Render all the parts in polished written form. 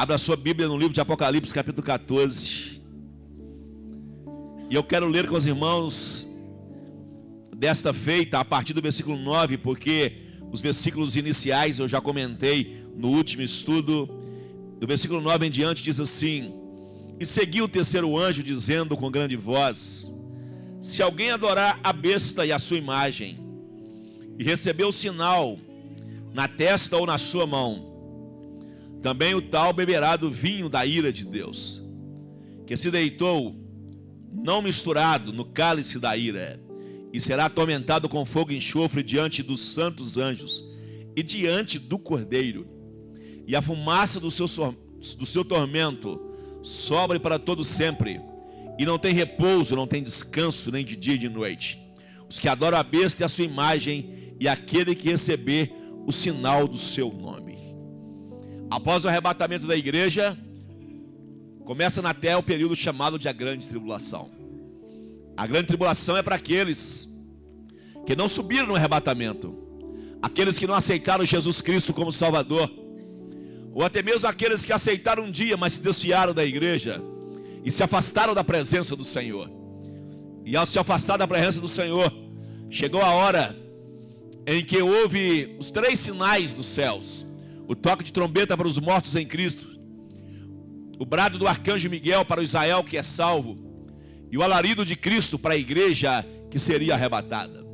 Abra sua Bíblia no livro de Apocalipse, capítulo 14. E eu quero ler com os irmãos desta feita, a partir do versículo 9, porque os versículos iniciais eu já comentei no último estudo. Do versículo 9 em diante diz assim: E seguiu o terceiro anjo, dizendo com grande voz: Se alguém adorar a besta e a sua imagem, e receber o sinal na testa ou na sua mão, também o tal beberá do vinho da ira de Deus, que se deitou, não misturado, no cálice da ira, e será atormentado com fogo e enxofre diante dos santos anjos e diante do Cordeiro. E a fumaça do seu tormento sobre para todo sempre, e não tem repouso, não tem descanso, nem de dia e de noite. Os que adoram a besta e a sua imagem, e aquele que receber o sinal do seu nome. Após o arrebatamento da igreja, começa na terra o período chamado de a grande tribulação. A grande tribulação é para aqueles que não subiram no arrebatamento, aqueles que não aceitaram Jesus Cristo como Salvador, ou até mesmo aqueles que aceitaram um dia, mas se desviaram da igreja e se afastaram da presença do Senhor. E ao se afastar da presença do Senhor, chegou a hora em que houve os 3 sinais dos céus: o toque de trombeta para os mortos em Cristo, o brado do arcanjo Miguel para o Israel que é salvo, e o alarido de Cristo para a igreja que seria arrebatada.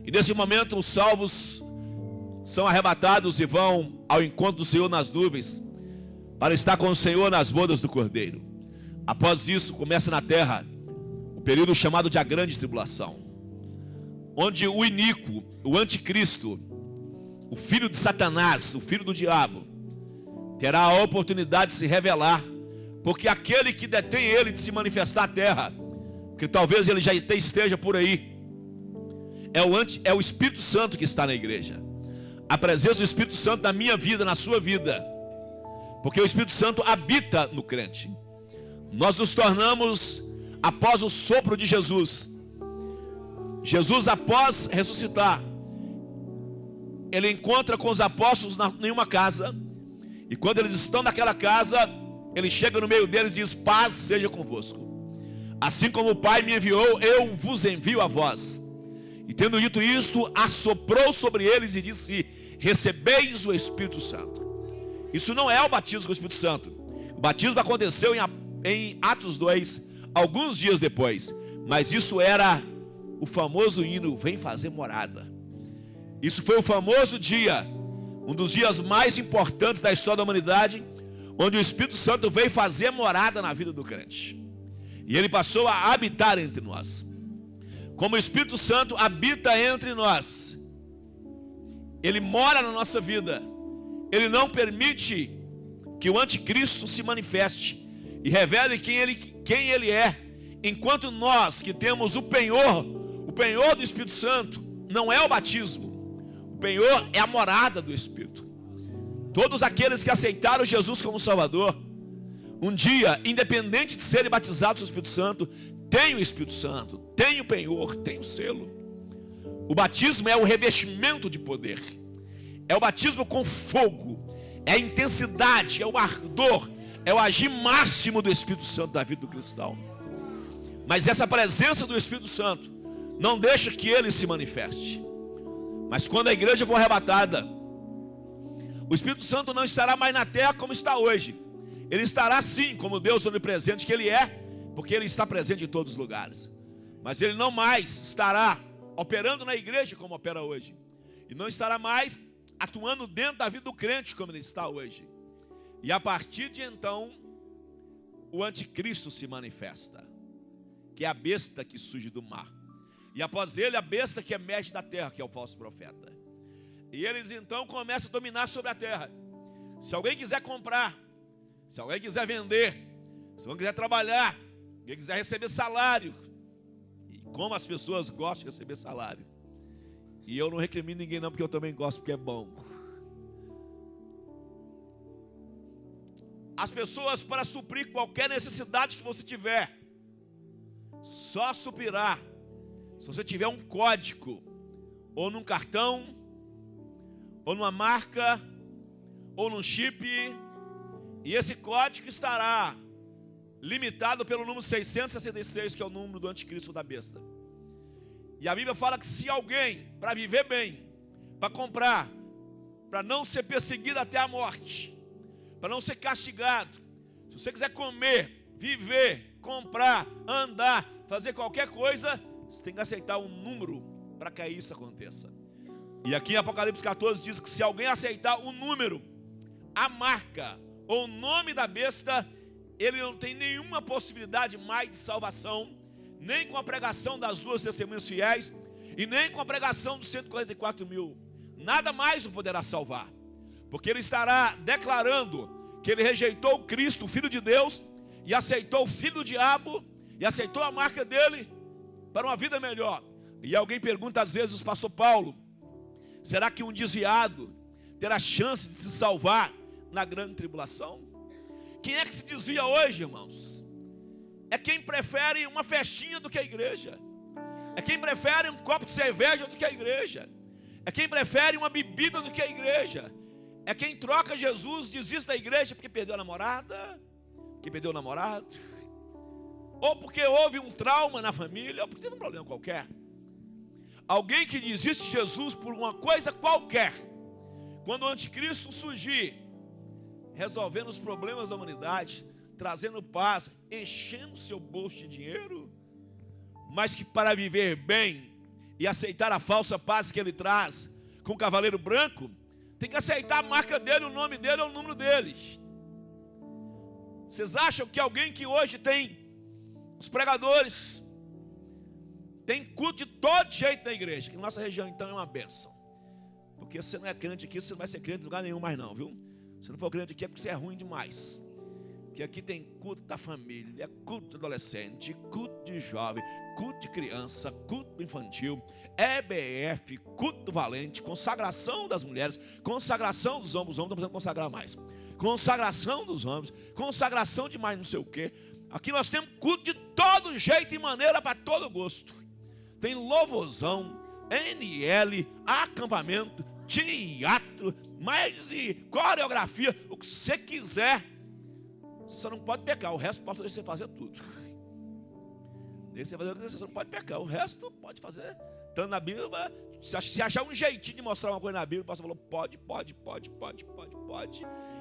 E nesse momento os salvos são arrebatados e vão ao encontro do Senhor nas nuvens, para estar com o Senhor nas bodas do Cordeiro. Após isso começa na terra o período chamado de a grande tribulação, onde o iníquo, o anticristo, o filho de Satanás, o filho do diabo, terá a oportunidade de se revelar, porque aquele que detém ele de se manifestar à terra, que talvez ele já esteja por aí, é o Espírito Santo que está na igreja. A presença do Espírito Santo na minha vida, na sua vida, porque o Espírito Santo habita no crente. Nós nos tornamos, após o sopro de Jesus, após ressuscitar, ele encontra com os apóstolos em uma casa, e quando eles estão naquela casa, ele chega no meio deles e diz: paz seja convosco. Assim como o Pai me enviou, eu vos envio a vós. E tendo dito isto, assoprou sobre eles e disse: recebeis o Espírito Santo. Isso não é o batismo com o Espírito Santo. O batismo aconteceu em Atos 2, alguns dias depois, mas isso era o famoso hino: vem fazer morada. Isso foi o famoso dia, um dos dias mais importantes da história da humanidade, onde o Espírito Santo veio fazer morada na vida do crente. E ele passou a habitar entre nós. Como o Espírito Santo habita entre nós, ele mora na nossa vida, ele não permite que o anticristo se manifeste e revele quem ele é, enquanto nós que temos o penhor do Espírito Santo, não é o batismo. O penhor é a morada do Espírito. Todos aqueles que aceitaram Jesus como Salvador, um dia, independente de serem batizados com o Espírito Santo, tem o Espírito Santo, tem o penhor, tem o selo. O batismo é o revestimento de poder, é o batismo com fogo, é a intensidade, é o ardor, é o agir máximo do Espírito Santo da vida do cristão. Mas essa presença do Espírito Santo não deixa que ele se manifeste. Mas quando a igreja for arrebatada, o Espírito Santo não estará mais na terra como está hoje. Ele estará sim como Deus onipresente que ele é, porque ele está presente em todos os lugares. Mas ele não mais estará operando na igreja como opera hoje. E não estará mais atuando dentro da vida do crente como ele está hoje. E a partir de então, o anticristo se manifesta, que é a besta que surge do mar. E após ele, a besta que emerge da terra, que é o falso profeta. E eles então começam a dominar sobre a terra. Se alguém quiser comprar, se alguém quiser vender, se alguém quiser trabalhar, se alguém quiser receber salário, e como as pessoas gostam de receber salário. E eu não recrimino ninguém não, porque eu também gosto, porque é bom. As pessoas, para suprir qualquer necessidade que você tiver, só suprirá se você tiver um código, ou num cartão, ou numa marca, ou num chip, E esse código estará limitado pelo número 666, que é o número do anticristo da besta. E a Bíblia fala que se alguém, para viver bem, para comprar, para não ser perseguido até a morte, para não ser castigado, se você quiser comer, viver, comprar, andar, fazer qualquer coisa, você tem que aceitar um número para que isso aconteça. E aqui em Apocalipse 14 diz que se alguém aceitar o número, a marca ou o nome da besta, ele não tem nenhuma possibilidade mais de salvação, nem com a pregação das 2 testemunhas fiéis, e nem com a pregação dos 144 mil. Nada mais o poderá salvar, porque ele estará declarando que ele rejeitou o Cristo, o Filho de Deus, e aceitou o filho do diabo, e aceitou a marca dele para uma vida melhor. E alguém pergunta às vezes, pastor Paulo, será que um desviado terá chance de se salvar na grande tribulação? Quem é que se desvia hoje, irmãos? É quem prefere uma festinha do que a igreja. É quem prefere um copo de cerveja do que a igreja. É quem prefere uma bebida do que a igreja. É quem troca Jesus, desiste da igreja porque perdeu a namorada, porque perdeu o namorado, ou porque houve um trauma na família, ou porque teve um problema qualquer. Alguém que desiste de Jesus por uma coisa qualquer, quando o anticristo surgir, resolvendo os problemas da humanidade, trazendo paz, enchendo seu bolso de dinheiro, mas que para viver bem e aceitar a falsa paz que ele traz com o cavaleiro branco, tem que aceitar a marca dele, o nome dele ou o número dele. Vocês acham que alguém que hoje tem os pregadores, tem culto de todo jeito na igreja, que nossa região então é uma bênção, porque se você não é crente aqui, você não vai ser crente em lugar nenhum mais não, viu? Se não for crente aqui é porque você é ruim demais. Porque aqui tem culto da família, culto de adolescente, culto de jovem, culto de criança, culto infantil, EBF, culto do valente, consagração das mulheres, consagração dos homens. Os homens estão precisando consagrar mais. Consagração dos homens, consagração de mais não sei o quê. Aqui nós temos culto de todo jeito e maneira para todo gosto. Tem louvorzão, NL, acampamento, teatro, mais e coreografia, o que você quiser. Você não pode pecar, o resto pode você fazer tudo. Deixa você fazer o que você não pode pecar, o resto pode fazer. Estando na Bíblia, se achar um jeitinho de mostrar uma coisa na Bíblia, o pastor falou, pode.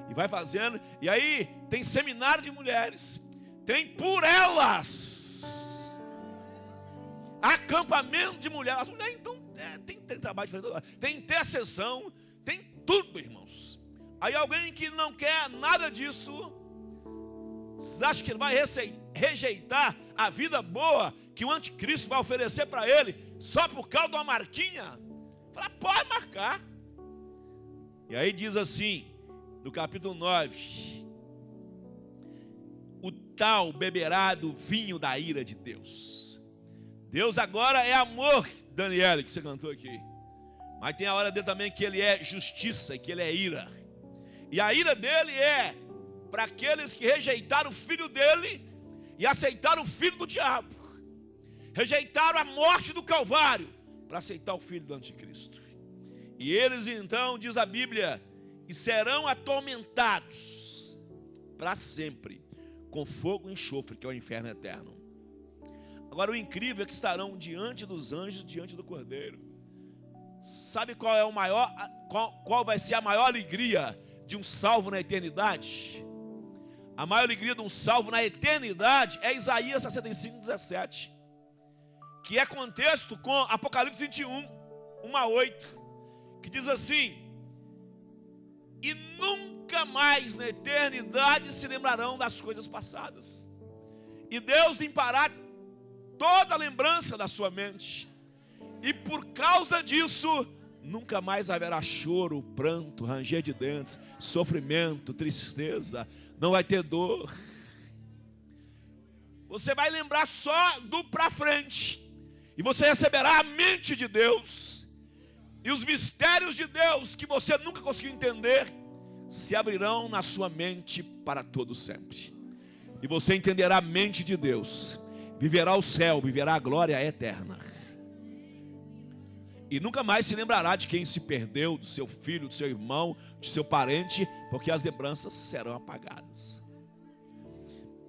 E vai fazendo. E aí tem seminário de mulheres, tem por elas, acampamento de mulheres. As mulheres então tem trabalho diferente, tem intercessão, tem tudo, irmãos. Aí alguém que não quer nada disso, vocês acham que ele vai rejeitar a vida boa que o anticristo vai oferecer para ele só por causa de uma marquinha? Fala, pode marcar. E aí diz assim, no capítulo 9, o tal beberá do vinho da ira de Deus. Deus agora é amor, Daniel, que você cantou aqui. Mas tem a hora dele também que ele é justiça, que ele é ira. E a ira dele é para aqueles que rejeitaram o filho dele e aceitaram o filho do diabo. Rejeitaram a morte do Calvário para aceitar o filho do anticristo. E eles então, diz a Bíblia, e serão atormentados para sempre com fogo e enxofre, que é o inferno eterno. Agora o incrível é que estarão diante dos anjos, diante do Cordeiro. Sabe qual é qual vai ser a maior alegria de um salvo na eternidade? A maior alegria de um salvo na eternidade é Isaías 65:17, que é contexto com Apocalipse 21, 1-8, que diz assim: e nunca mais na eternidade se lembrarão das coisas passadas, e Deus limpará toda a lembrança da sua mente, e por causa disso nunca mais haverá choro, pranto, ranger de dentes, sofrimento, tristeza, não vai ter dor. Você vai lembrar só do para frente, e você receberá a mente de Deus, e os mistérios de Deus que você nunca conseguiu entender se abrirão na sua mente para todo sempre. E você entenderá a mente de Deus, viverá o céu, viverá a glória eterna. E nunca mais se lembrará de quem se perdeu, do seu filho, do seu irmão, de seu parente, porque as lembranças serão apagadas.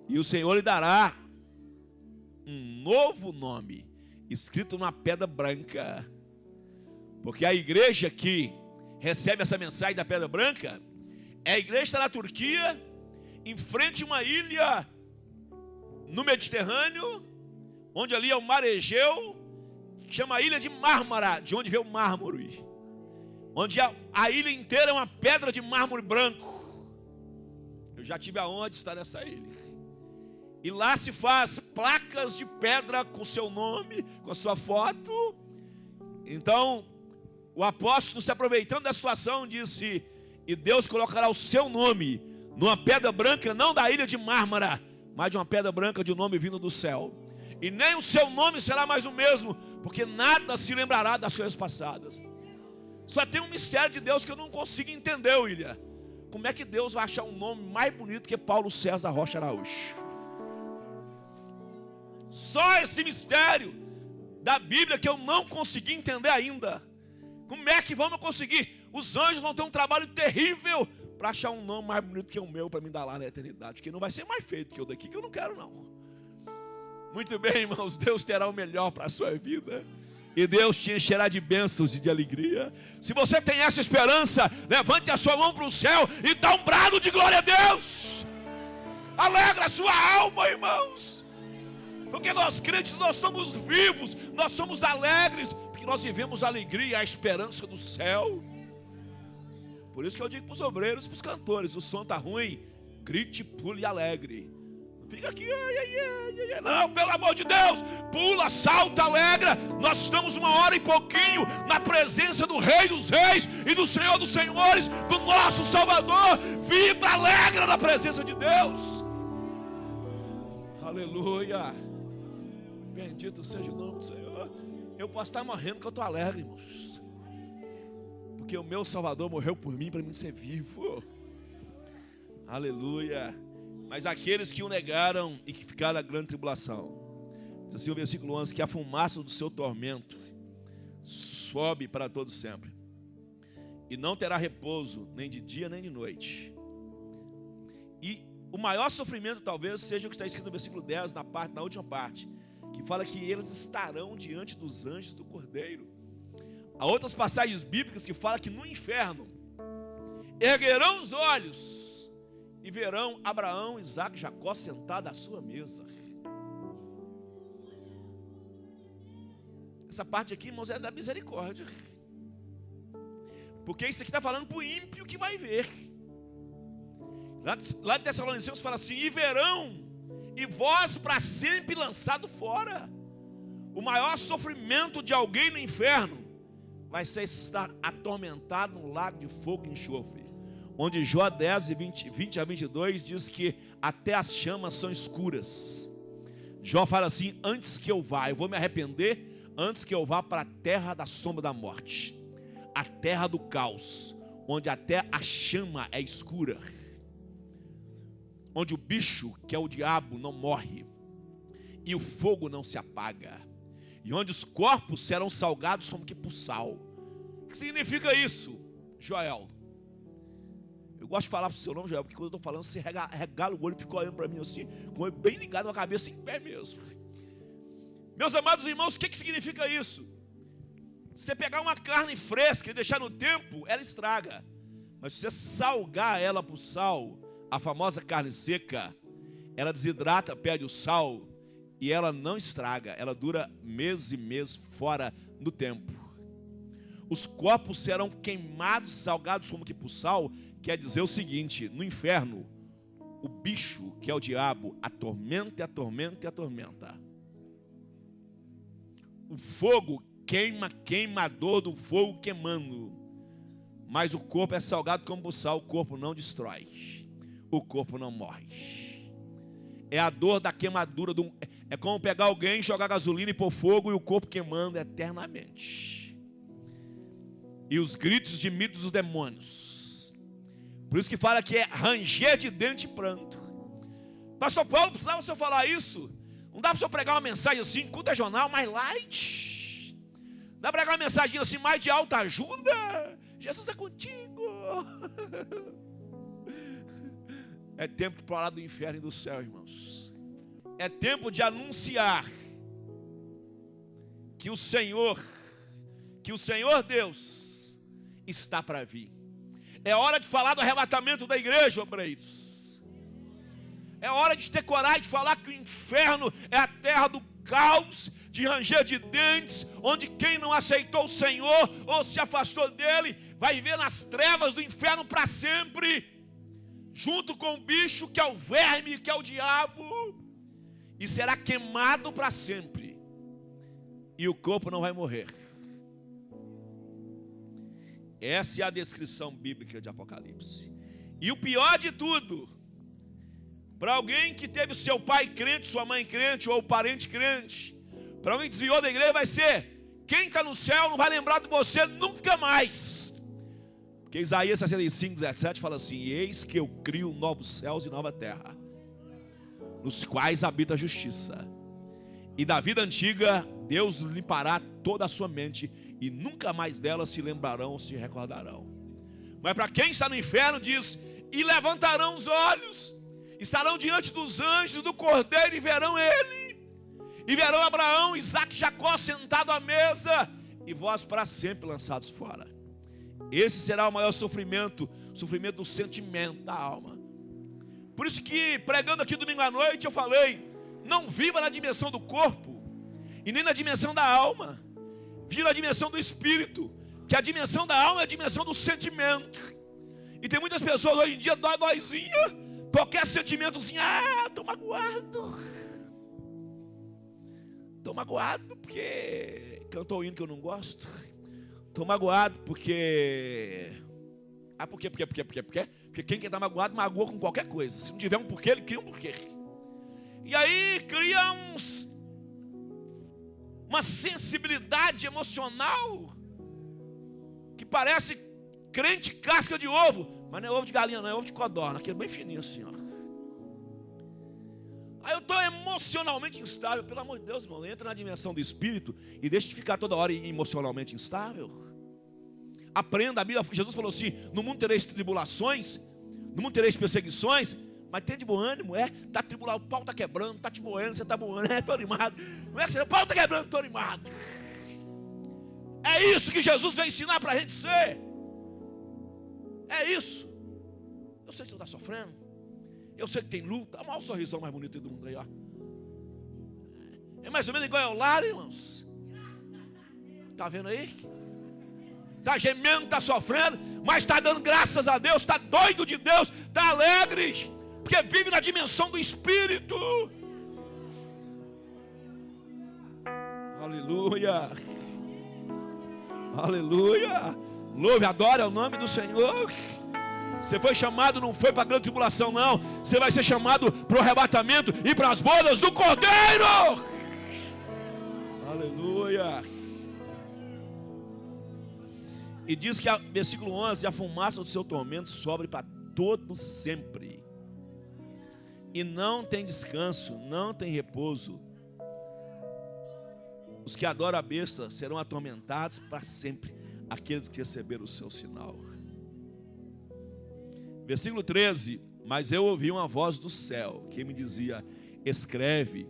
E o Senhor lhe dará um novo nome, escrito numa pedra branca. Porque a igreja que recebe essa mensagem da pedra branca é a igreja que está na Turquia, em frente a uma ilha no Mediterrâneo, onde ali é o mar Egeu, que chama a ilha de Mármara, de onde veio o mármore, onde a ilha inteira é uma pedra de mármore branco. Eu já tive a honra de estar nessa ilha. E lá se faz placas de pedra com seu nome, com a sua foto. Então, o apóstolo, se aproveitando da situação, disse: e Deus colocará o seu nome numa pedra branca, não da ilha de Mármara, mas de uma pedra branca de um nome vindo do céu. E nem o seu nome será mais o mesmo, porque nada se lembrará das coisas passadas. Só tem um mistério de Deus que eu não consigo entender, William. Como é que Deus vai achar um nome mais bonito que Paulo César Rocha Araújo? Só esse mistério da Bíblia que eu não consegui entender ainda. Como é que vamos conseguir? Os anjos vão ter um trabalho terrível para achar um nome mais bonito que o meu, para me dar lá na eternidade, que não vai ser mais feito que o daqui, que eu não quero não. Muito bem, irmãos, Deus terá o melhor para a sua vida. E Deus te encherá de bênçãos e de alegria. Se você tem essa esperança, levante a sua mão para o céu e dá um brado de glória a Deus. Alegra a sua alma, irmãos. Porque nós crentes, nós somos vivos, nós somos alegres, porque nós vivemos a alegria e a esperança do céu. Por isso que eu digo para os obreiros, para os cantores: o som está ruim, grite, pule alegre. Fica aqui, não, pelo amor de Deus, pula, salta, alegra. Nós estamos uma hora e pouquinho na presença do Rei dos Reis e do Senhor dos Senhores, do nosso Salvador. Vibra, alegra na presença de Deus. Aleluia. Bendito seja o nome do Senhor. Eu posso estar morrendo que eu estou alegre, irmãos, porque o meu Salvador morreu por mim, para mim ser vivo. Aleluia. Mas aqueles que o negaram e que ficaram na grande tribulação, diz assim o versículo 11: que a fumaça do seu tormento sobe para todo sempre, e não terá repouso nem de dia nem de noite. E o maior sofrimento talvez seja o que está escrito no versículo 10, na última parte, que fala que eles estarão diante dos anjos do Cordeiro. Há outras passagens bíblicas que falam que no inferno erguerão os olhos e verão Abraão, Isaac e Jacó sentados à sua mesa. Essa parte aqui, irmãos, é da misericórdia, porque isso aqui está falando para o ímpio que vai ver. Lá de Tessalonicenses fala assim: e verão, e vós para sempre lançado fora. O maior sofrimento de alguém no inferno vai ser estar atormentado no lago de fogo e enxofre, onde Jó 10, 20 a 22 diz que até as chamas são escuras. Jó fala assim: antes que eu vá, eu vou me arrepender, antes que eu vá para a terra da sombra da morte, a terra do caos, onde até a chama é escura, onde o bicho, que é o diabo, não morre, e o fogo não se apaga, e onde os corpos serão salgados como que por sal. O que significa isso, Joel? Eu gosto de falar para o seu nome, Joel, porque quando eu estou falando, você regala o olho e fica olhando para mim assim, com o olho bem ligado, a cabeça em pé mesmo. Meus amados irmãos, o que significa isso? Você pegar uma carne fresca e deixar no tempo, ela estraga. Mas se você salgar ela por sal, a famosa carne seca, ela desidrata, perde o sal e ela não estraga. Ela dura meses e meses fora no tempo. Os corpos serão queimados, salgados como que por sal. Quer dizer o seguinte: no inferno, o bicho, que é o diabo, atormenta e atormenta e atormenta. O fogo queima a dor do fogo queimando. Mas o corpo é salgado como por sal, o corpo não destrói, o corpo não morre. É a dor da queimadura, é como pegar alguém, jogar gasolina e pôr fogo e o corpo queimando eternamente. E os gritos de medo dos demônios. Por isso que fala que é ranger de dente e pranto. Pastor Paulo, precisava o senhor falar isso? Não dá para o senhor pregar uma mensagem assim, culto regional, mais light? Não é pregar uma mensagem assim mais de alta ajuda. Jesus é contigo. É tempo de falar do inferno e do céu, irmãos. É tempo de anunciar que o Senhor Deus está para vir. É hora de falar do arrebatamento da igreja, obreiros. É hora de ter coragem de falar que o inferno é a terra do caos, de ranger de dentes, onde quem não aceitou o Senhor ou se afastou dele, vai viver nas trevas do inferno para sempre, junto com o bicho que é o verme, que é o diabo, e será queimado para sempre, e o corpo não vai morrer. Essa é a descrição bíblica de Apocalipse. E o pior de tudo, para alguém que teve seu pai crente, sua mãe crente, ou parente crente, para alguém que desviou da igreja, vai ser: quem está no céu não vai lembrar de você nunca mais. Porque Isaías 65:17 fala assim: eis que eu crio novos céus e nova terra, nos quais habita a justiça. E da vida antiga, Deus limpará toda a sua mente, e nunca mais dela se lembrarão ou se recordarão. Mas para quem está no inferno, diz: e levantarão os olhos, estarão diante dos anjos do Cordeiro, e verão ele, e verão Abraão, Isaque e Jacó sentado à mesa, e vós para sempre lançados fora. Esse será o maior sofrimento, sofrimento do sentimento da alma. Por isso que, pregando aqui domingo à noite, eu falei: não viva na dimensão do corpo, e nem na dimensão da alma, viva na dimensão do espírito, que a dimensão da alma é a dimensão do sentimento. E tem muitas pessoas hoje em dia, dóizinha, qualquer sentimentozinho: estou magoado. Estou magoado porque cantou o hino que eu não gosto. Estou magoado porque... Porque quem quer estar magoado, magoa com qualquer coisa. Se não tiver um porquê, ele cria um porquê. E aí cria uma sensibilidade emocional que parece crente casca de ovo. Mas não é ovo de galinha, não, é ovo de codorna, aquele bem fininho assim, ó. Aí eu estou emocionalmente instável. Pelo amor de Deus, irmão, entra na dimensão do espírito e deixa de ficar toda hora emocionalmente instável. Aprenda, a Bíblia, Jesus falou assim: no mundo tereis tribulações, no mundo tereis perseguições, mas tem de bom ânimo, está tribulado, o pau está quebrando, está te moendo, você está moendo, estou animado. Não é que o pau está quebrando, estou animado. É isso que Jesus veio ensinar para a gente ser. É isso. Eu sei que você está sofrendo, eu sei que tem luta. Olha o sorrisão mais bonito do mundo aí, ó. É mais ou menos igual ao lar, irmãos. Está vendo aí? Está gemendo, está sofrendo, mas está dando graças a Deus, está doido de Deus, está alegre, porque vive na dimensão do Espírito. Aleluia. Aleluia. Louve, adore o nome do Senhor. Você foi chamado, não foi para a grande tribulação, não. Você vai ser chamado para o arrebatamento e para as bodas do Cordeiro. Aleluia. E diz que, versículo 11: a fumaça do seu tormento sobe para todo sempre, e não tem descanso, não tem repouso. Os que adoram a besta serão atormentados para sempre, aqueles que receberam o seu sinal. Versículo 13: mas eu ouvi uma voz do céu que me dizia: escreve,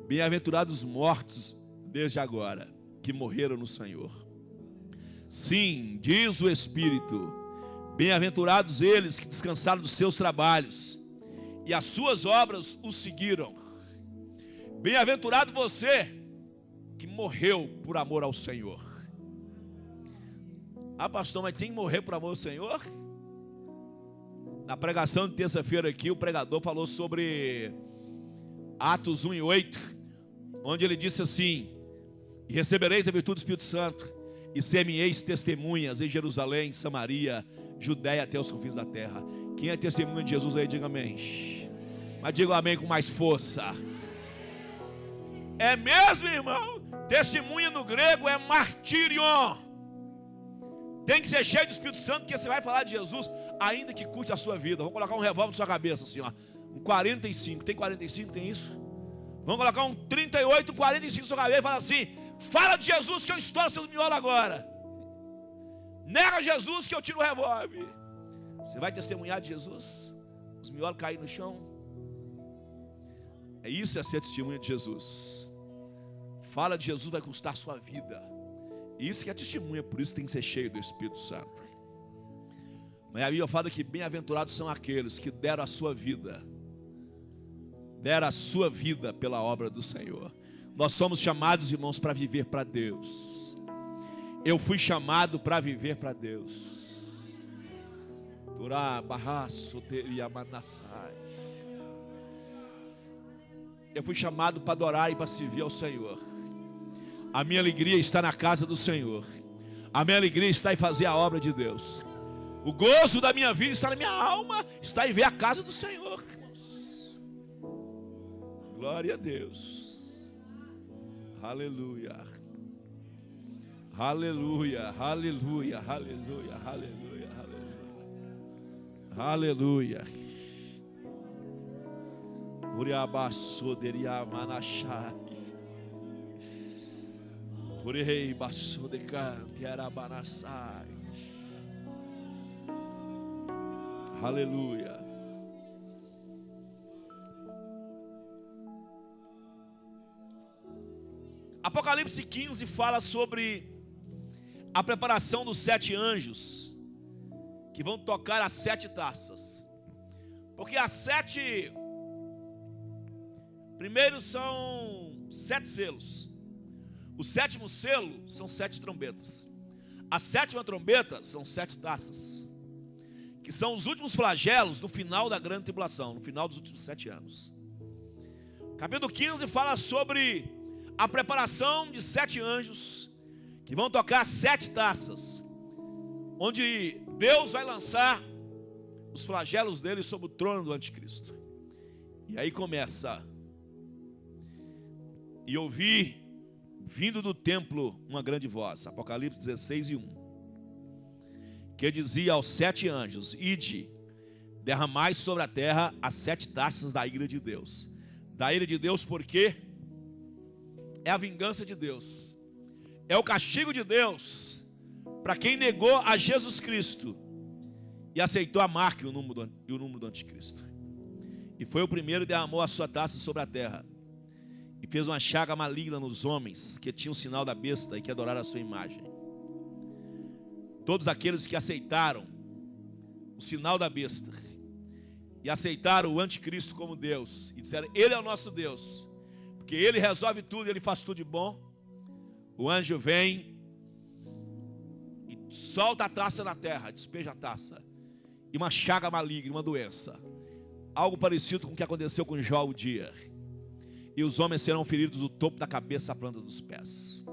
bem-aventurados os mortos desde agora, que morreram no Senhor. Sim, diz o Espírito, bem-aventurados eles que descansaram dos seus trabalhos, e as suas obras os seguiram. Bem-aventurado você que morreu por amor ao Senhor. Pastor, mas tem que morrer por amor ao Senhor? Na pregação de terça-feira aqui, o pregador falou sobre Atos 1:8, onde ele disse assim: e recebereis a virtude do Espírito Santo, e ser-me-eis testemunhas em Jerusalém, Samaria, Judéia, até os confins da terra. Quem é testemunha de Jesus aí, diga amém. Mas diga amém com mais força. É mesmo, irmão? Testemunha no grego é martírion. Tem que ser cheio do Espírito Santo, porque você vai falar de Jesus, ainda que curte a sua vida. Vamos colocar um revólver na sua cabeça assim, ó. Um 45, tem 45, tem isso? Vamos colocar um 38, 45 na sua cabeça e falar assim: fala de Jesus que eu estouro seus miolos agora. Nega Jesus que eu tiro o revólver. Você vai testemunhar de Jesus? Os miolos caírem no chão? Isso é ser testemunha de Jesus. Fala de Jesus vai custar a sua vida. Isso que é testemunha, por isso tem que ser cheio do Espírito Santo. Mas a Bíblia fala que bem-aventurados são aqueles que deram a sua vida. Deram a sua vida pela obra do Senhor. Nós somos chamados, irmãos, para viver para Deus. Eu fui chamado para viver para Deus. Eu fui chamado para adorar e para servir ao Senhor. A minha alegria está na casa do Senhor. A minha alegria está em fazer a obra de Deus. O gozo da minha vida está na minha alma, está em ver a casa do Senhor. Glória a Deus. Aleluia. Aleluia, aleluia, aleluia, aleluia, aleluia. Aleluia. Uriabaço deria manachai. Urei baço de cante arabanassai. Aleluia. Apocalipse 15 fala sobre a preparação dos 7 anjos que vão tocar as 7 taças. Porque as 7 primeiros são 7 selos. O 7º selo são 7 trombetas. A 7ª trombeta são 7 taças, que são os últimos flagelos no final da grande tribulação, no final dos últimos 7 anos. Capítulo 15 fala sobre a preparação de 7 anjos que vão tocar 7 taças, onde Deus vai lançar os flagelos dele sobre o trono do anticristo. E aí começa: e ouvi vindo do templo uma grande voz, Apocalipse 16 e 1, que dizia aos 7 anjos: ide, derramai sobre a terra as 7 taças da ira de Deus. Da ira de Deus, porque é a vingança de Deus, é o castigo de Deus para quem negou a Jesus Cristo e aceitou a marca e o número do anticristo. E foi o primeiro que derramou a sua taça sobre a terra, e fez uma chaga maligna nos homens que tinham o sinal da besta e que adoraram a sua imagem. Todos aqueles que aceitaram o sinal da besta e aceitaram o anticristo como Deus e disseram: ele é o nosso Deus, porque ele resolve tudo, ele faz tudo de bom. O anjo vem e solta a taça na terra, despeja a taça, e uma chaga maligna, uma doença, algo parecido com o que aconteceu com Jó o dia. E os homens serão feridos do topo da cabeça à planta dos pés.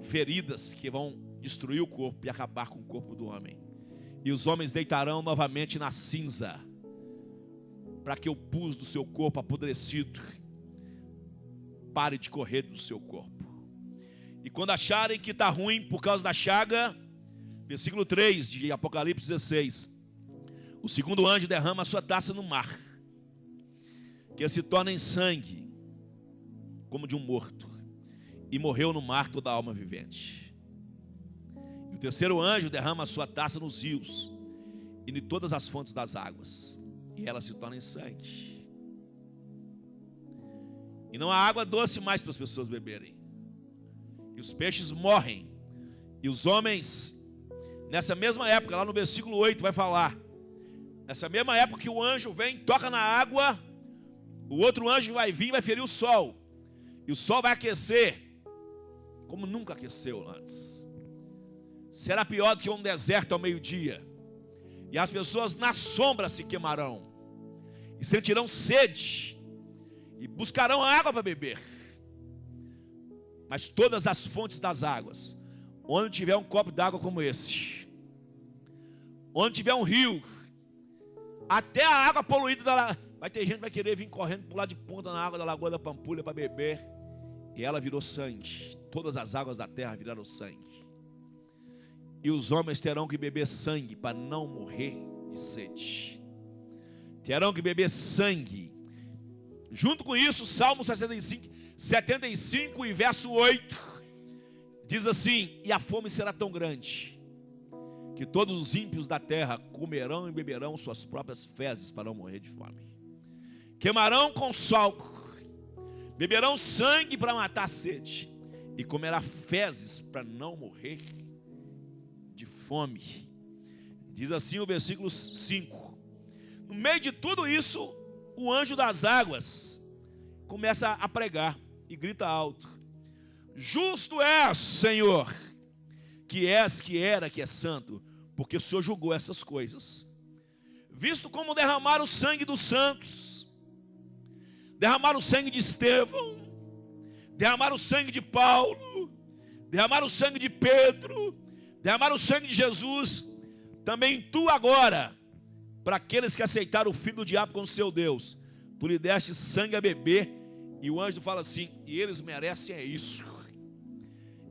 Feridas que vão destruir o corpo e acabar com o corpo do homem. E os homens deitarão novamente na cinza, para que o pus do seu corpo apodrecido pare de correr do seu corpo. E quando acharem que está ruim por causa da chaga, versículo 3 de Apocalipse 16, o 2º anjo derrama a sua taça no mar, que se torna em sangue, como de um morto, e morreu no mar toda a alma vivente. E o 3º anjo derrama a sua taça nos rios e em todas as fontes das águas, e ela se torna em sangue. E não há água doce mais para as pessoas beberem, e os peixes morrem. E os homens, nessa mesma época, lá no versículo 8 vai falar, nessa mesma época que o anjo vem, toca na água, o outro anjo vai vir e vai ferir o sol, e o sol vai aquecer como nunca aqueceu antes. Será pior do que um deserto ao meio-dia, e as pessoas na sombra se queimarão, e sentirão sede, e buscarão água para beber. Mas todas as fontes das águas, onde tiver um copo d'água como esse, onde tiver um rio, até a água poluída vai ter gente que vai querer vir correndo pular de ponta na água da Lagoa da Pampulha para beber, e ela virou sangue. Todas as águas da terra viraram sangue, e os homens terão que beber sangue para não morrer de sede. Terão que beber sangue Junto com isso, Salmo 75 e verso 8, diz assim: e a fome será tão grande, que todos os ímpios da terra comerão e beberão suas próprias fezes para não morrer de fome. Queimarão com sal, beberão sangue para matar a sede, e comerá fezes para não morrer de fome. Diz assim o versículo 5. No meio de tudo isso, o anjo das águas começa a pregar e grita alto: justo és, Senhor, que és, que era, que é santo, porque o Senhor julgou essas coisas. Visto como derramaram o sangue dos santos, derramaram o sangue de Estevão, derramaram o sangue de Paulo, derramaram o sangue de Pedro, derramaram o sangue de Jesus, também tu agora, para aqueles que aceitaram o filho do diabo como seu Deus, tu lhe deste sangue a beber. E o anjo fala assim: e eles merecem é isso,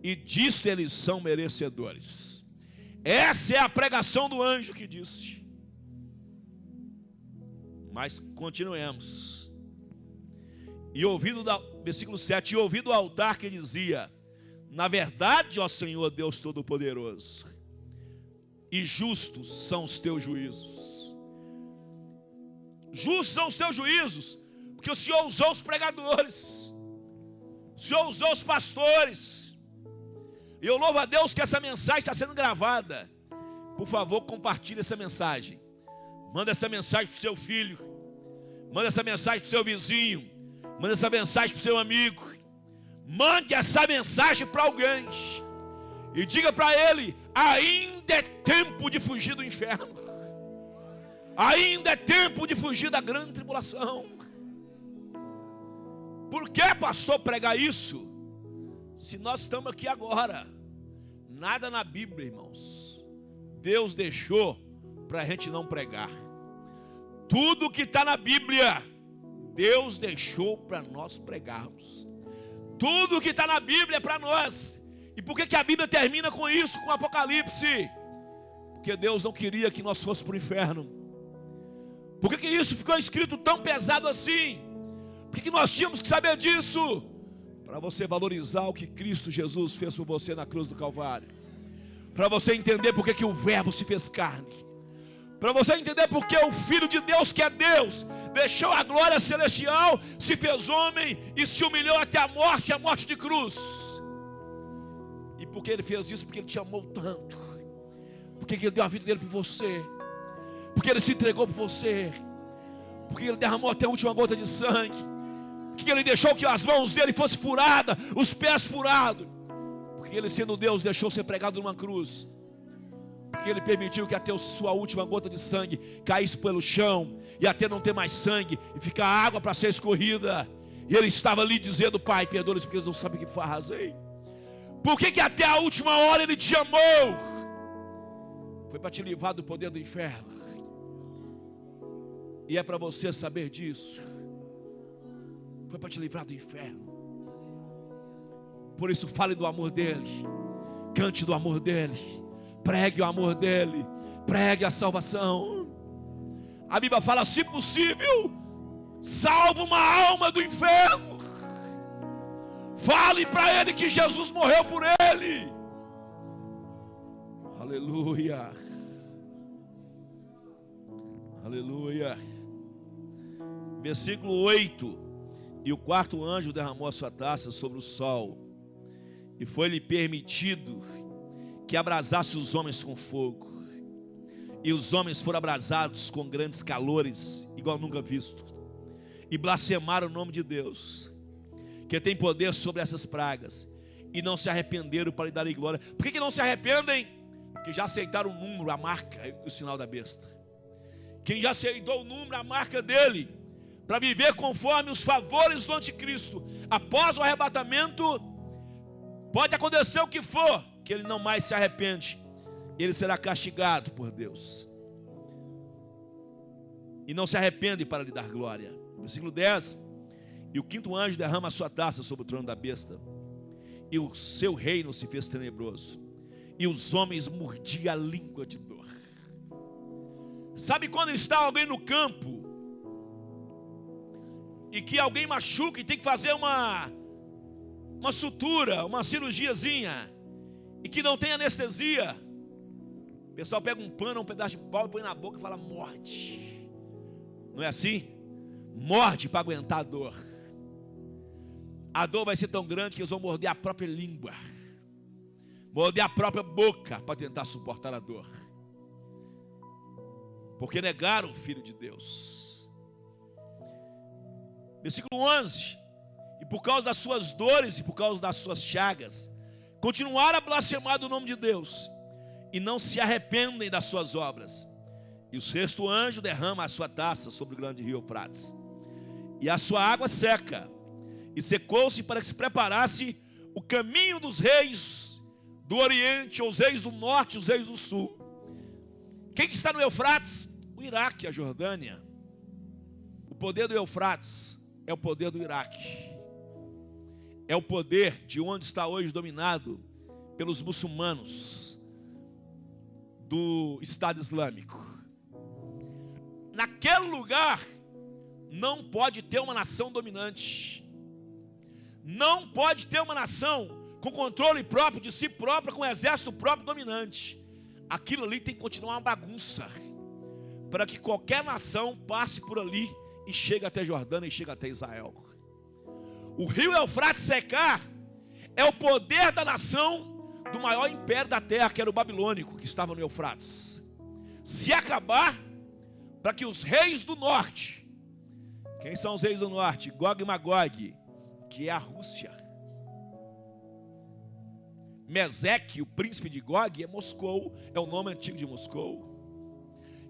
e disto eles são merecedores. Essa é a pregação do anjo que disse. Mas continuemos. E ouvido, versículo 7, e ouvido o altar que dizia: na verdade, ó Senhor Deus Todo-Poderoso, e justos são os teus juízos. Justos são os teus juízos, porque o Senhor usou os pregadores, o Senhor usou os pastores. E eu louvo a Deus que essa mensagem está sendo gravada. Por favor, compartilhe essa mensagem. Manda essa mensagem para o seu filho, manda essa mensagem para o seu vizinho, manda essa mensagem para o seu amigo. Mande essa mensagem para alguém e diga para ele: ainda é tempo de fugir do inferno, ainda é tempo de fugir da grande tribulação. Por que, pastor, pregar isso? Se nós estamos aqui agora, nada na Bíblia, irmãos, Deus deixou para a gente não pregar. Tudo que está na Bíblia, Deus deixou para nós pregarmos. Tudo que está na Bíblia é para nós. E por que a Bíblia termina com isso, com Apocalipse? Porque Deus não queria que nós fôssemos para o inferno. Por que isso ficou escrito tão pesado assim? Por que nós tínhamos que saber disso? Para você valorizar o que Cristo Jesus fez por você na cruz do Calvário. Para você entender por que o Verbo se fez carne. Para você entender por que o Filho de Deus, que é Deus, deixou a glória celestial, se fez homem e se humilhou até a morte de cruz. E por que ele fez isso? Porque ele te amou tanto. Porque ele deu a vida dele por você. Porque ele se entregou por você. Porque ele derramou até a última gota de sangue. Porque ele deixou que as mãos dele fossem furadas, os pés furados. Porque ele, sendo Deus, deixou ser pregado numa cruz. Porque ele permitiu que até a sua última gota de sangue caísse pelo chão, e até não ter mais sangue, e ficar água para ser escorrida. E ele estava ali dizendo: Pai, perdoa-lhes porque eles não sabem o que fazem. Por que até a última hora ele te amou? Foi para te livrar do poder do inferno. E é para você saber disso. Foi para te livrar do inferno. Por isso fale do amor dele, cante do amor dele, pregue o amor dele, pregue a salvação. A Bíblia fala: se possível, salva uma alma do inferno. Fale para ele que Jesus morreu por ele. Aleluia. Aleluia. Versículo 8. E o quarto anjo derramou a sua taça sobre o sol, e foi-lhe permitido que abrasasse os homens com fogo. E os homens foram abrasados com grandes calores, igual nunca visto. E blasfemaram o nome de Deus, que tem poder sobre essas pragas, e não se arrependeram para lhe darem glória. Por que não se arrependem? Porque já aceitaram o número, a marca, o sinal da besta. Quem já aceitou o número, a marca dele, para viver conforme os favores do anticristo, após o arrebatamento, pode acontecer o que for, que ele não mais se arrepende, ele será castigado por Deus, e não se arrepende para lhe dar glória. Versículo 10. E o quinto anjo derrama a sua taça sobre o trono da besta, e o seu reino se fez tenebroso, e os homens mordiam a língua de dor. Sabe quando está alguém no campo e que alguém machuca e tem que fazer uma sutura, uma cirurgiazinha, e que não tem anestesia, o pessoal pega um pano, um pedaço de pau e põe na boca e fala: morde. Não é assim? Morde para aguentar a dor. A dor vai ser tão grande que eles vão morder a própria língua, morder a própria boca para tentar suportar a dor, porque negaram o Filho de Deus. Versículo 11: e por causa das suas dores e por causa das suas chagas, continuaram a blasfemar do nome de Deus, e não se arrependem das suas obras. E o sexto anjo derrama a sua taça sobre o grande rio Eufrates, e a sua água seca, e secou-se para que se preparasse o caminho dos reis do Oriente, ou os reis do Norte, os reis do Sul. Quem que está no Eufrates? O Iraque, a Jordânia. O poder do Eufrates é o poder do Iraque. É o poder de onde está hoje dominado pelos muçulmanos do Estado Islâmico. Naquele lugar não pode ter uma nação dominante. Não pode ter uma nação com controle próprio de si própria, com um exército próprio dominante. Aquilo ali tem que continuar uma bagunça, para que qualquer nação passe por ali e chegue até Jordânia e chegue até Israel. O rio Eufrates secar é o poder da nação do maior império da terra, que era o babilônico, que estava no Eufrates. Se acabar, para que os reis do norte, quem são os reis do norte? Gog e Magog, que é a Rússia. Meseque, o príncipe de Gog, é Moscou, é o nome antigo de Moscou.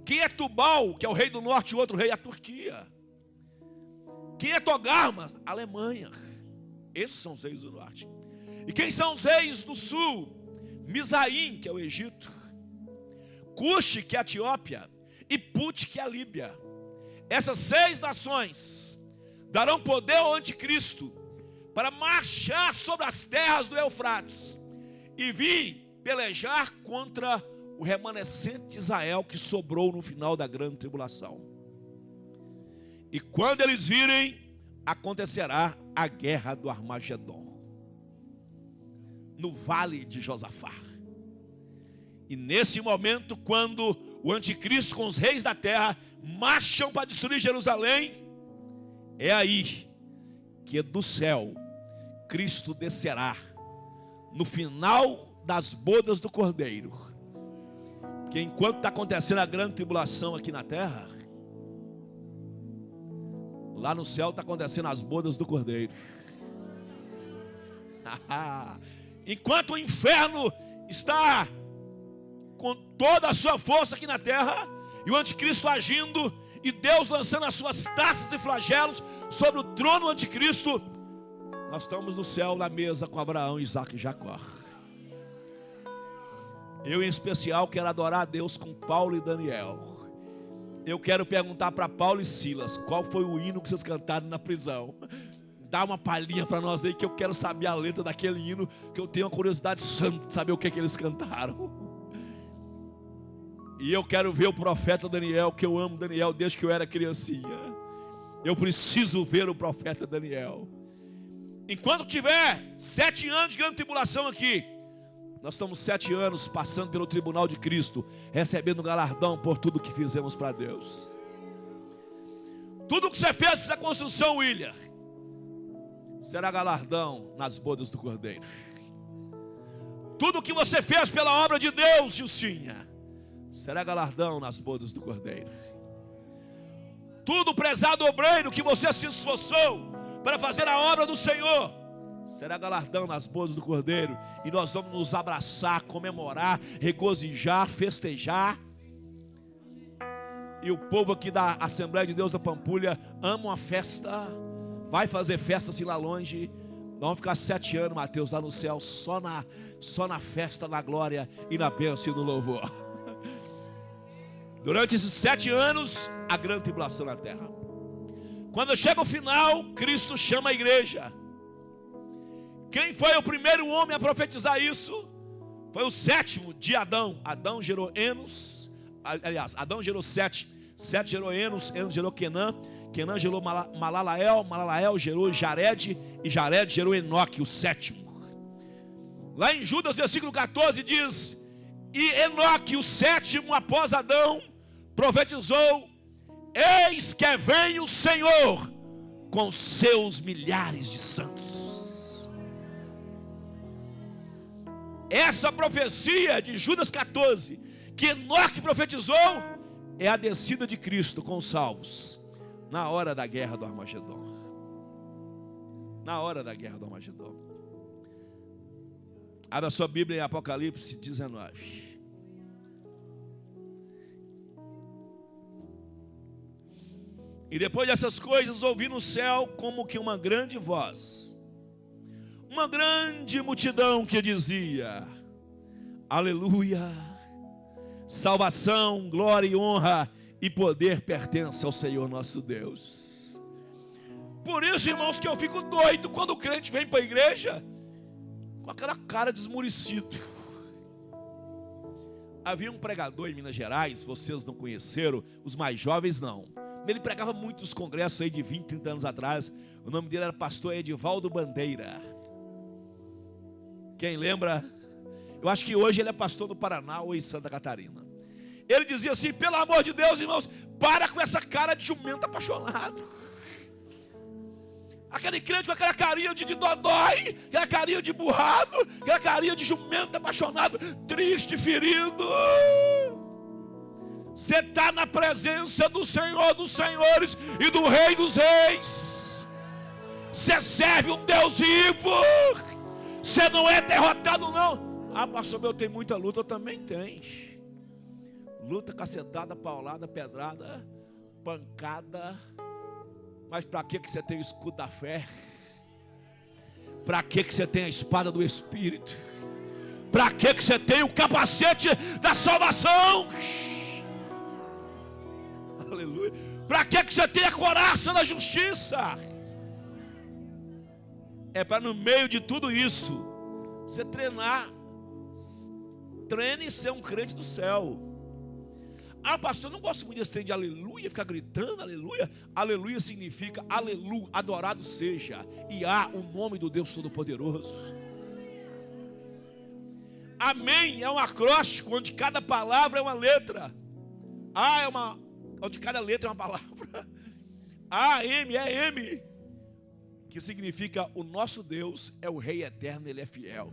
Quem é Tubal, que é o rei do norte, e o outro rei é a Turquia. Quem é Togarma? Alemanha. Esses são os reis do norte. E quem são os reis do sul? Misaim, que é o Egito, Cuxi, que é a Etiópia, e Put, que é a Líbia. Essas 6 nações darão poder ao anticristo para marchar sobre as terras do Eufrates e vir pelejar contra o remanescente de Israel que sobrou no final da grande tribulação. E quando eles virem, acontecerá a guerra do Armagedon, no vale de Josafá. E nesse momento, quando o anticristo com os reis da terra marcham para destruir Jerusalém, é aí que do céu Cristo descerá no final das bodas do Cordeiro. Porque enquanto está acontecendo a grande tribulação aqui na terra, lá no céu está acontecendo as bodas do Cordeiro. Enquanto o inferno está com toda a sua força aqui na terra, e o anticristo agindo, e Deus lançando as suas taças e flagelos sobre o trono do anticristo, nós estamos no céu na mesa com Abraão, Isaac e Jacó. Eu em especial quero adorar a Deus com Paulo e Daniel. Eu quero perguntar para Paulo e Silas, qual foi o hino que vocês cantaram na prisão? Dá uma palhinha para nós aí, que eu quero saber a letra daquele hino, que eu tenho uma curiosidade santa de saber o que é que eles cantaram. E eu quero ver o profeta Daniel, que eu amo Daniel desde que eu era criancinha. Eu preciso ver o profeta Daniel. Enquanto tiver 7 anos de grande tribulação aqui, nós estamos 7 anos passando pelo tribunal de Cristo, recebendo galardão por tudo que fizemos para Deus. Tudo que você fez nessa construção, William, será galardão nas bodas do Cordeiro. Tudo que você fez pela obra de Deus, Gilcinha, será galardão nas bodas do Cordeiro. Tudo, prezado obreiro, que você se esforçou para fazer a obra do Senhor, será galardão nas bodas do Cordeiro. E nós vamos nos abraçar, comemorar, regozijar, festejar. E o povo aqui da Assembleia de Deus da Pampulha ama uma festa, vai fazer festa assim lá longe. Nós vamos ficar 7 anos, Mateus, lá no céu, só na festa, na glória e na bênção e no louvor. Durante esses 7 anos, a grande tribulação na terra. Quando chega o final, Cristo chama a igreja. Quem foi o primeiro homem a profetizar isso? Foi o 7º de Adão. Adão gerou Enos. Aliás, Adão gerou 7. 7 gerou Enos, Enos gerou Quenã Quenã gerou Malalael, Malalael gerou Jared, e Jared gerou Enoque, o sétimo. Lá em Judas, versículo 14, diz: e Enoque, o sétimo após Adão, profetizou: eis que vem o Senhor com seus milhares de santos. Essa profecia de Judas 14, que Enoque profetizou, é a descida de Cristo com os salvos, na hora da guerra do Armagedon. Na hora da guerra do Armagedon. Abra a sua Bíblia em Apocalipse 19. E depois dessas coisas, ouvi no céu como que uma grande voz, uma grande multidão que dizia: aleluia, salvação, glória e honra e poder pertence ao Senhor nosso Deus. Por isso, irmãos, que eu fico doido quando o crente vem para a igreja com aquela cara de esmurecido. Havia um pregador em Minas Gerais, vocês não conheceram, os mais jovens não. Ele pregava muito nos congressos aí de 20, 30 anos atrás. O nome dele era pastor Edivaldo Bandeira. Quem lembra? Eu acho que hoje ele é pastor no Paraná ou em Santa Catarina. Ele dizia assim: pelo amor de Deus, irmãos, para com essa cara de jumento apaixonado. Aquele crente com aquela carinha de dodói, aquela carinha de burrado, aquela carinha de jumento apaixonado, triste, ferido. Você está na presença do Senhor dos senhores e do Rei dos reis. Você serve um Deus vivo. Você não é derrotado não. Ah, pastor, eu tenho muita luta. Eu também tenho. Luta, cacetada, paulada, pedrada, pancada. Mas para que você tem o escudo da fé? Para que você tem a espada do Espírito? Para que você tem o capacete da salvação? Aleluia. Para que você tem a coraça da justiça? É para no meio de tudo isso você treinar. Treine ser um crente do céu. Ah, pastor, eu não gosto muito desse trem de aleluia, ficar gritando aleluia. Aleluia significa aleluia, adorado seja, e há o nome do Deus Todo-Poderoso. Amém é um acróstico onde cada palavra é uma letra. A é uma, onde cada letra é uma palavra. A, M é M, que significa o nosso Deus é o Rei eterno, Ele é fiel.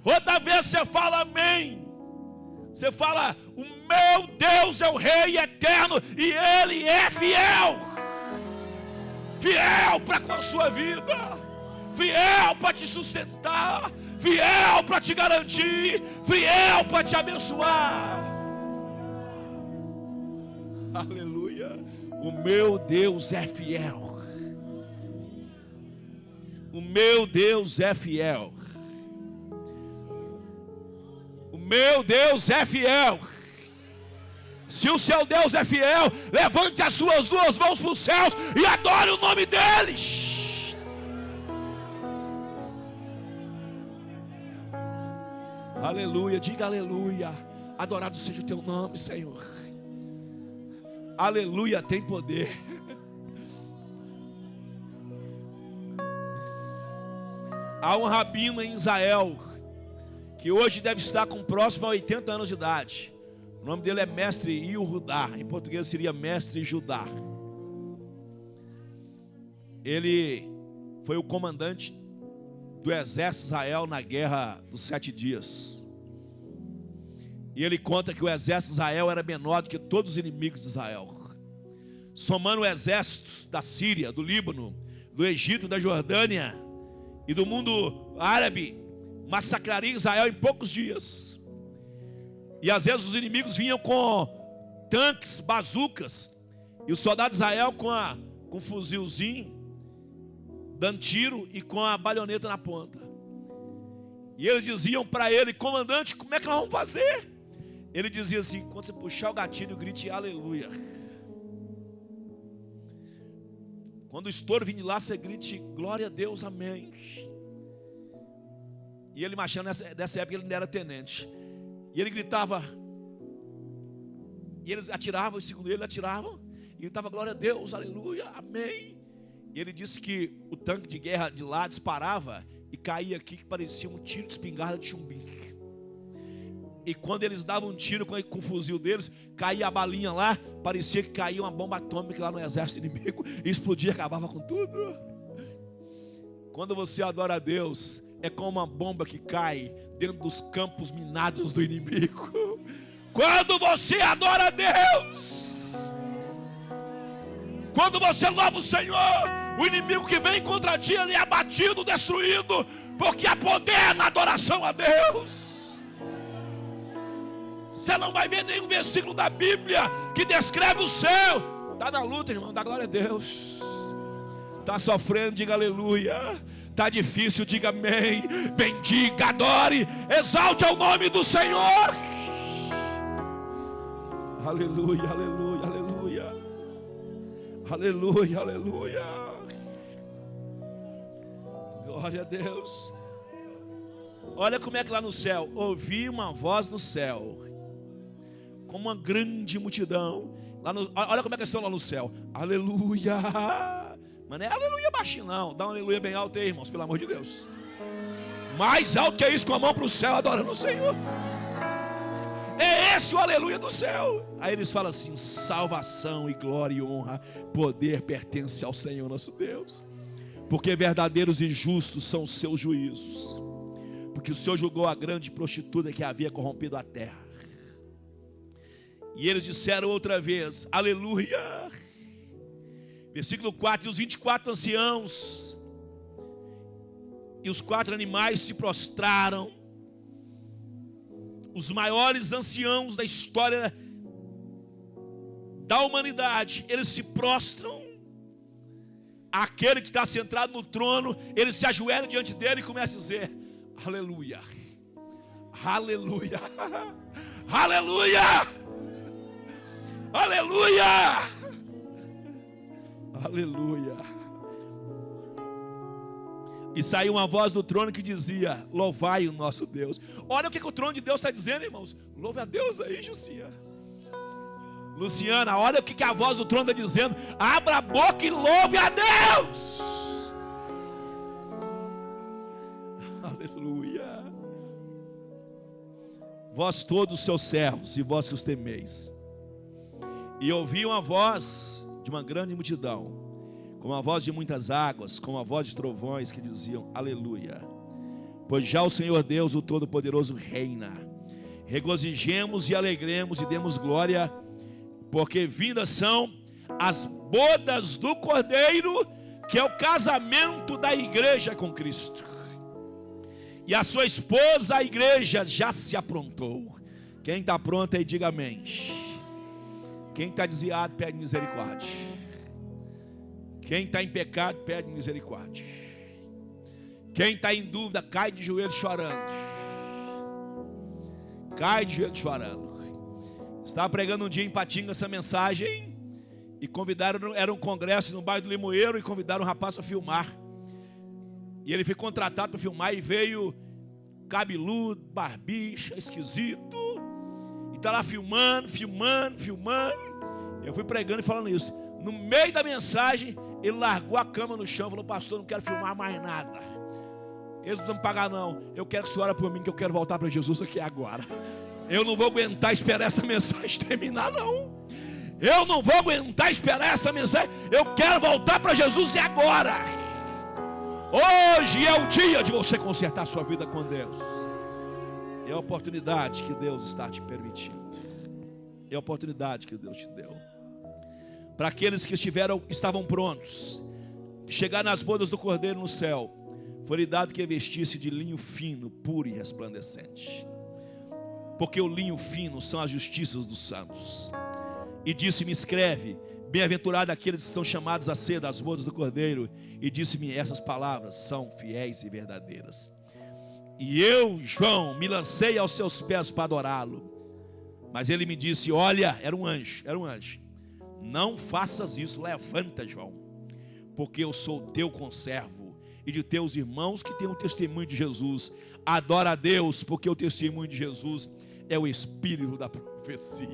Toda vez você fala amém, você fala: o meu Deus é o Rei eterno e Ele é fiel. Fiel para com a sua vida, fiel para te sustentar, fiel para te garantir, fiel para te abençoar. Aleluia. O meu Deus é fiel. O meu Deus é fiel. O meu Deus é fiel. Se o seu Deus é fiel, levante as suas duas mãos para os céus e adore o nome deles. Aleluia, diga aleluia. Adorado seja o teu nome, Senhor. Aleluia, tem poder. Há um rabino em Israel que hoje deve estar com próximo a 80 anos de idade. O nome dele é Mestre Yehudá. Em português seria Mestre Judá. Ele foi o comandante do exército de Israel na guerra dos 7 dias. E ele conta que o exército de Israel era menor do que todos os inimigos de Israel. Somando o exército da Síria, do Líbano, do Egito, da Jordânia e do mundo árabe, massacraria Israel em poucos dias. E às vezes os inimigos vinham com tanques, bazucas, e os soldados de Israel com um fuzilzinho, dando tiro e com a baioneta na ponta. E eles diziam para ele: comandante, como é que nós vamos fazer? Ele dizia assim: quando você puxar o gatilho, grite aleluia. Quando o estouro vir de lá, você grite glória a Deus, amém. E ele marchando, nessa época ele ainda era tenente. E ele gritava, e eles atiravam, e segundo ele atiravam, E ele estava, glória a Deus, aleluia, amém. E ele disse que o tanque de guerra de lá disparava e caía aqui que parecia um tiro de espingarda de chumbim. E quando eles davam um tiro com o fuzil deles, caía a balinha lá, parecia que caía uma bomba atômica lá no exército inimigo e explodia, acabava com tudo. Quando você adora a Deus, é como uma bomba que cai dentro dos campos minados do inimigo. Quando você adora a Deus, quando você louva o Senhor, o inimigo que vem contra ti, ele é abatido, destruído, porque há poder na adoração a Deus. Você não vai ver nenhum versículo da Bíblia que descreve o céu. Está na luta, irmão, dá glória a Deus. Está sofrendo, diga aleluia. Está difícil, diga amém. Bendiga, adore, exalte ao nome do Senhor. Aleluia, aleluia, aleluia. Aleluia, aleluia. Glória a Deus. Olha como é que lá no céu, ouvi uma voz no céu, como uma grande multidão. Olha como é que eles estão lá no céu. Aleluia. Mas não é aleluia baixinho não. Dá um aleluia bem alto aí, irmãos, pelo amor de Deus. Mais alto que isso, com a mão para o céu, adorando o Senhor. É esse o aleluia do céu. Aí eles falam assim: salvação e glória e honra, poder pertence ao Senhor nosso Deus, porque verdadeiros e justos são os seus juízos, porque o Senhor julgou a grande prostituta que havia corrompido a terra. E eles disseram outra vez: aleluia. Versículo 4: e os 24 anciãos e os 4 animais se prostraram. Os maiores anciãos da história da humanidade, eles se prostram. Aquele que está sentado no trono, eles se ajoelham diante dele e começam a dizer: aleluia, aleluia, aleluia, aleluia, aleluia. E saiu uma voz do trono que dizia: louvai o nosso Deus. Olha o que o trono de Deus está dizendo, irmãos. Louve a Deus aí, Jucia. Luciana, olha o que a voz do trono está dizendo. Abra a boca e louve a Deus. Aleluia. Vós todos os seus servos e vós que os temeis. E ouvi uma voz de uma grande multidão, como a voz de muitas águas, como a voz de trovões, que diziam: aleluia. Pois já o Senhor Deus, o Todo-Poderoso, reina. Regozijemos e alegremos e demos glória, porque vindas são as bodas do Cordeiro, que é o casamento da igreja com Cristo. E a sua esposa, a igreja, já se aprontou. Quem está pronto aí, diga amém. Quem está desviado, pede misericórdia. Quem está em pecado, pede misericórdia. Quem está em dúvida, cai de joelhos chorando. Cai de joelhos chorando. Estava pregando um dia em Patinga essa mensagem, e convidaram, era um congresso no bairro do Limoeiro, e convidaram um rapaz para filmar. E ele foi contratado para filmar, e veio cabeludo, barbicha, esquisito, e está lá filmando. Eu fui pregando e falando isso. No meio da mensagem, ele largou a cama no chão e falou: pastor, não quero filmar mais nada. Eles não vão me pagar não. Eu quero que o senhor ore por mim, que eu quero voltar para Jesus aqui agora. Eu não vou aguentar esperar essa mensagem terminar não. Eu não vou aguentar esperar essa mensagem. Eu quero voltar para Jesus e agora. Hoje é o dia de você consertar a sua vida com Deus. É a oportunidade que Deus está te permitindo. É a oportunidade que Deus te deu. Para aqueles que estavam prontos, que chegaram nas bodas do Cordeiro no céu, foi-lhe dado que vestisse de linho fino, puro e resplandecente, porque o linho fino são as justiças dos santos. E disse-me: escreve, bem-aventurado aqueles que são chamados a ser das bodas do Cordeiro. E disse-me: essas palavras são fiéis e verdadeiras. E eu, João, me lancei aos seus pés para adorá-lo. Mas ele me disse: olha, era um anjo, não faças isso, levanta, João, porque eu sou teu conservo e de teus irmãos que têm o testemunho de Jesus. Adora a Deus, porque o testemunho de Jesus é o espírito da profecia.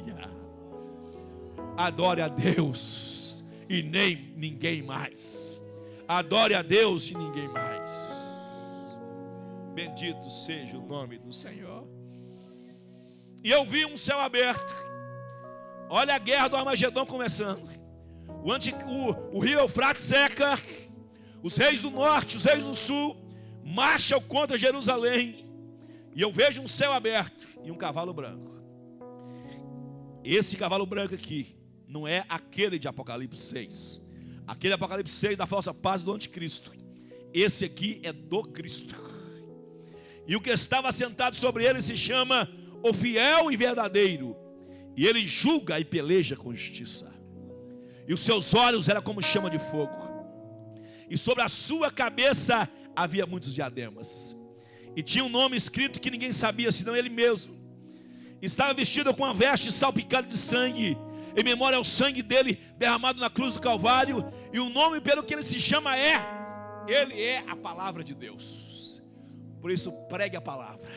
Adore a Deus e nem ninguém mais. Adore a Deus e ninguém mais. Bendito seja o nome do Senhor. E eu vi um céu aberto. Olha a guerra do Armagedon começando. O rio Eufrates seca. Os reis do norte, os reis do sul marcham contra Jerusalém. E eu vejo um céu aberto e um cavalo branco. Esse cavalo branco aqui não é aquele de Apocalipse 6. Aquele Apocalipse 6 da falsa paz do anticristo. Esse aqui é do Cristo. E o que estava sentado sobre ele se chama o fiel e verdadeiro. E ele julga e peleja com justiça. E os seus olhos eram como chama de fogo. E sobre a sua cabeça havia muitos diademas. E tinha um nome escrito que ninguém sabia, senão ele mesmo. Estava vestido com uma veste salpicada de sangue, em memória ao sangue dele derramado na cruz do Calvário. E o nome pelo que ele se chama ele é a palavra de Deus. Por isso pregue a palavra,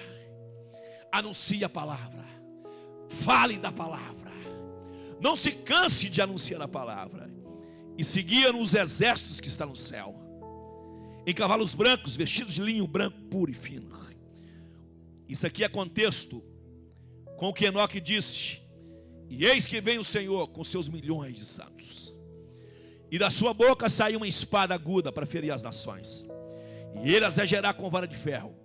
anuncie a palavra, fale da palavra, não se canse de anunciar a palavra. E seguiam os exércitos que estão no céu, em cavalos brancos, vestidos de linho branco puro e fino. Isso aqui é contexto com o que Enoque disse: e eis que vem o Senhor com seus milhões de santos, e da sua boca saiu uma espada aguda para ferir as nações, e ele as regerá com vara de ferro,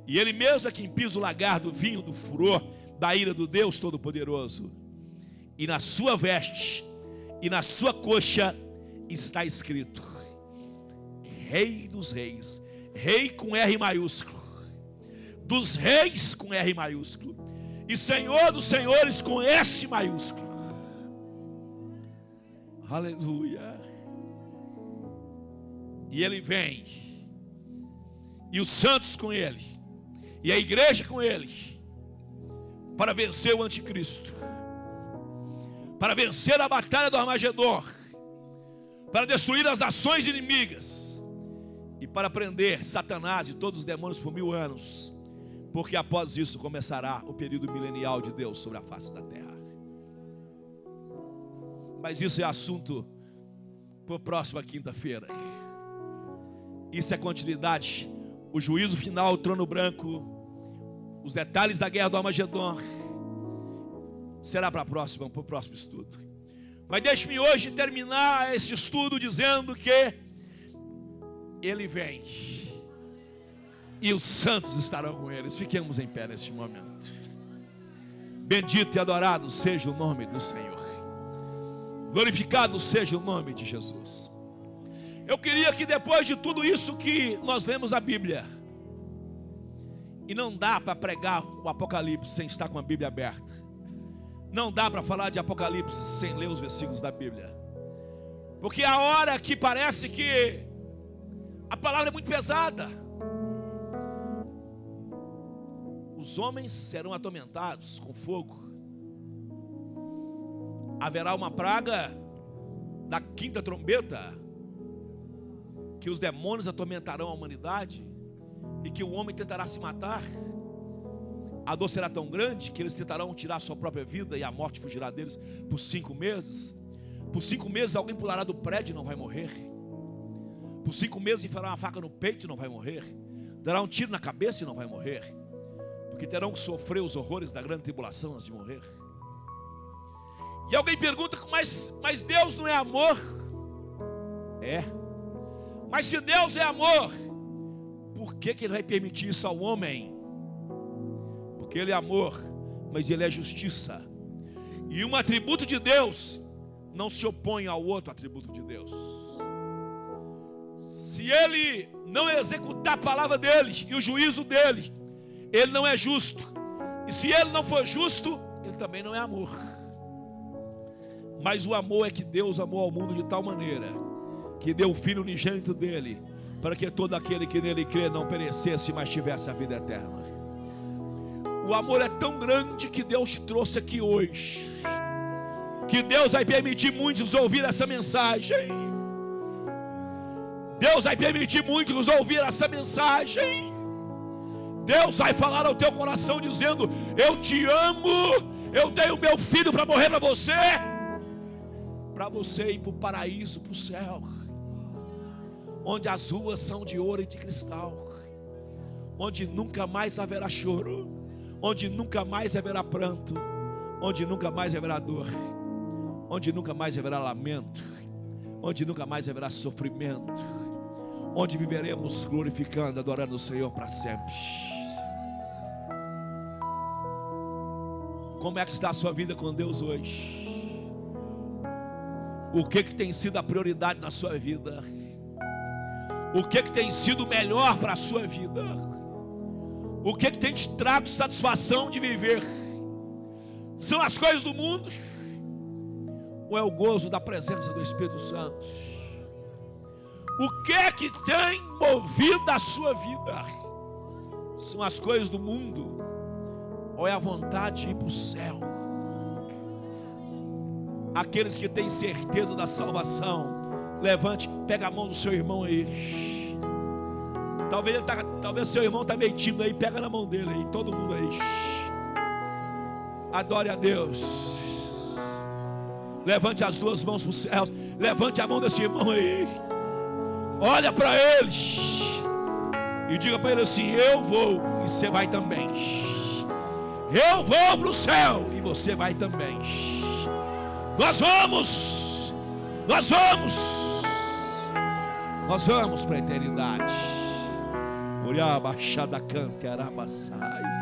e ele mesmo é quem pisa o lagar do vinho do furor da ira do Deus Todo-Poderoso. E na sua veste e na sua coxa está escrito: Rei dos Reis. Rei com R maiúsculo, dos reis com R maiúsculo, e Senhor dos senhores com S maiúsculo. Aleluia. E ele vem, e os santos com ele, e a igreja com ele, para vencer o anticristo, para vencer a batalha do Armagedon, para destruir as nações inimigas e para prender Satanás e todos os demônios por 1000 anos, porque após isso começará o período milenial de Deus sobre a face da terra. Mas isso é assunto para a próxima quinta-feira. Isso é continuidade. O juízo final, o trono branco, os detalhes da guerra do Armagedon será para o próximo estudo. Mas deixe-me hoje terminar esse estudo dizendo que ele vem e os santos estarão com eles. Fiquemos em pé neste momento. Bendito e adorado seja o nome do Senhor, glorificado seja o nome de Jesus. Eu queria que depois de tudo isso que nós lemos na Bíblia, e não dá para pregar o Apocalipse sem estar com a Bíblia aberta, não dá para falar de Apocalipse sem ler os versículos da Bíblia, porque a hora que parece que a palavra é muito pesada, os homens serão atormentados com fogo, haverá uma praga da quinta trombeta, que os demônios atormentarão a humanidade, e que o homem tentará se matar. A dor será tão grande que eles tentarão tirar a sua própria vida, e a morte fugirá deles por 5 meses. Por 5 meses alguém pulará do prédio e não vai morrer. Por 5 meses enfiará uma faca no peito e não vai morrer. Dará um tiro na cabeça e não vai morrer, porque terão que sofrer os horrores da grande tribulação antes de morrer. E alguém pergunta: mas Deus não é amor? É. Mas se Deus é amor, por que Ele vai permitir isso ao homem? Porque Ele é amor, mas Ele é justiça. E um atributo de Deus não se opõe ao outro atributo de Deus. Se Ele não executar a palavra dele e o juízo dele, Ele não é justo. E se Ele não for justo, Ele também não é amor. Mas o amor é que Deus amou ao mundo de tal maneira que deu o Filho unigênito dele, para que todo aquele que nele crê não perecesse, mas tivesse a vida eterna. O amor é tão grande que Deus te trouxe aqui hoje, que Deus vai permitir muitos ouvir essa mensagem. Deus vai permitir muitos ouvir essa mensagem. Deus vai falar ao teu coração dizendo: eu te amo, eu dei o meu filho para morrer para você. para você ir para o paraíso, para o céu, onde as ruas são de ouro e de cristal, onde nunca mais haverá choro, onde nunca mais haverá pranto, onde nunca mais haverá dor, onde nunca mais haverá lamento, onde nunca mais haverá sofrimento, onde viveremos glorificando, adorando o Senhor para sempre. Como é que está a sua vida com Deus hoje? O que tem sido a prioridade na sua vida? O que tem sido melhor para a sua vida? O que tem te trago satisfação de viver? São as coisas do mundo? Ou é o gozo da presença do Espírito Santo? O que tem movido a sua vida? São as coisas do mundo? Ou é a vontade de ir para o céu? Aqueles que têm certeza da salvação, levante, pega a mão do seu irmão aí. Talvez seu irmão está meio tímido aí, pega na mão dele aí, todo mundo aí. Adore a Deus. Levante as duas mãos para o céu. Levante a mão desse irmão aí. Olha para eles e diga para ele assim: eu vou e você vai também. Eu vou para o céu e você vai também. Nós vamos para a eternidade. Uriá baixada canta arabaçai.